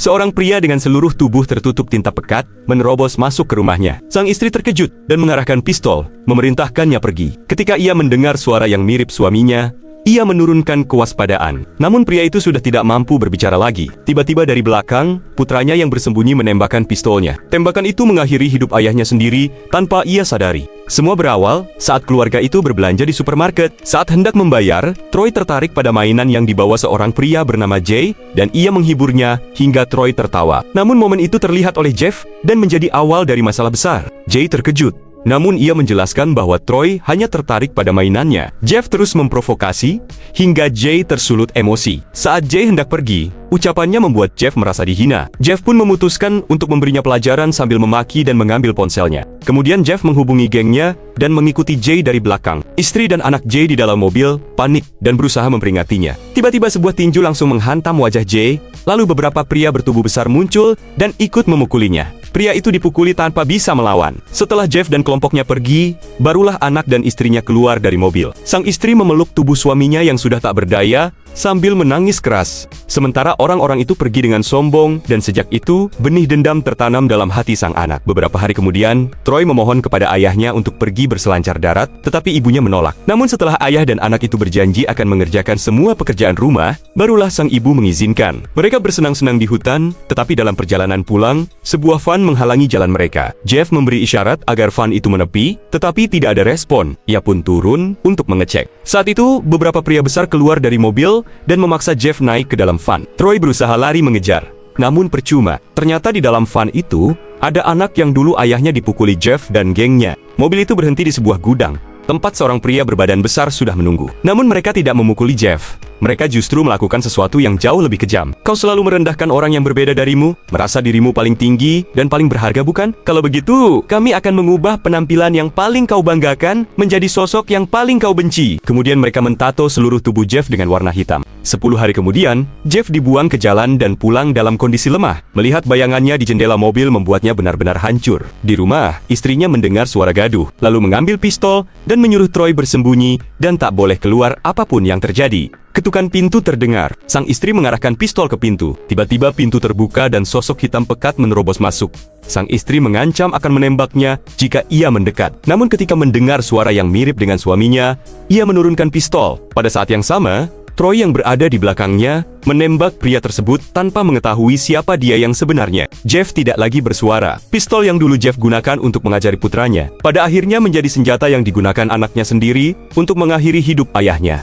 Seorang pria dengan seluruh tubuh tertutup tinta pekat menerobos masuk ke rumahnya. Sang istri terkejut dan mengarahkan pistol, memerintahkannya pergi. Ketika ia mendengar suara yang mirip suaminya, ia menurunkan kewaspadaan. Namun pria itu sudah tidak mampu berbicara lagi. Tiba-tiba dari belakang, putranya yang bersembunyi menembakkan pistolnya. Tembakan itu mengakhiri hidup ayahnya sendiri tanpa ia sadari. Semua berawal saat keluarga itu berbelanja di supermarket. Saat hendak membayar, Troy tertarik pada mainan yang dibawa seorang pria bernama Jay dan ia menghiburnya hingga Troy tertawa. Namun momen itu terlihat oleh Jeff dan menjadi awal dari masalah besar. Jay terkejut. Namun ia menjelaskan bahwa Troy hanya tertarik pada mainannya. Jeff terus memprovokasi hingga Jay tersulut emosi. Saat Jay hendak pergi, ucapannya membuat Jeff merasa dihina. Jeff pun memutuskan untuk memberinya pelajaran sambil memaki dan mengambil ponselnya. Kemudian Jeff menghubungi gengnya dan mengikuti Jay dari belakang. Istri dan anak Jay di dalam mobil panik dan berusaha memperingatinya. Tiba-tiba sebuah tinju langsung menghantam wajah Jay, lalu beberapa pria bertubuh besar muncul dan ikut memukulinya. Pria itu dipukuli tanpa bisa melawan. Setelah Jeff dan kelompoknya pergi, barulah anak dan istrinya keluar dari mobil. Sang istri memeluk tubuh suaminya yang sudah tak berdaya sambil menangis keras. Sementara orang-orang itu pergi dengan sombong dan sejak itu, benih dendam tertanam dalam hati sang anak. Beberapa hari kemudian, Troy memohon kepada ayahnya untuk pergi berselancar darat, tetapi ibunya menolak. Namun setelah ayah dan anak itu berjanji akan mengerjakan semua pekerjaan rumah, barulah sang ibu mengizinkan. Mereka bersenang-senang di hutan, tetapi dalam perjalanan pulang, sebuah van menghalangi jalan mereka. Jeff memberi isyarat agar van itu menepi, tetapi tidak ada respon. Ia pun turun untuk mengecek. Saat itu, beberapa pria besar keluar dari mobil dan memaksa Jeff naik ke dalam van. Troy berusaha lari mengejar, namun percuma. Ternyata di dalam van itu, ada anak yang dulu ayahnya dipukuli Jeff dan gengnya. Mobil itu berhenti di sebuah gudang, tempat seorang pria berbadan besar sudah menunggu. Namun mereka tidak memukuli Jeff. Mereka justru melakukan sesuatu yang jauh lebih kejam. Kau selalu merendahkan orang yang berbeda darimu, merasa dirimu paling tinggi dan paling berharga, bukan? Kalau begitu, kami akan mengubah penampilan yang paling kau banggakan menjadi sosok yang paling kau benci. Kemudian mereka mentato seluruh tubuh Jeff dengan warna hitam. 10 hari kemudian, Jeff dibuang ke jalan dan pulang dalam kondisi lemah. Melihat bayangannya di jendela mobil membuatnya benar-benar hancur. Di rumah, istrinya mendengar suara gaduh, lalu mengambil pistol dan menyuruh Troy bersembunyi dan tak boleh keluar apapun yang terjadi. Ketukan pintu terdengar. Sang istri mengarahkan pistol ke pintu. Tiba-tiba pintu terbuka dan sosok hitam pekat menerobos masuk. Sang istri mengancam akan menembaknya jika ia mendekat. Namun ketika mendengar suara yang mirip dengan suaminya, ia menurunkan pistol. Pada saat yang sama, Troy yang berada di belakangnya menembak pria tersebut tanpa mengetahui siapa dia yang sebenarnya. Jeff tidak lagi bersuara. Pistol yang dulu Jeff gunakan untuk mengajari putranya, pada akhirnya menjadi senjata yang digunakan anaknya sendiri untuk mengakhiri hidup ayahnya.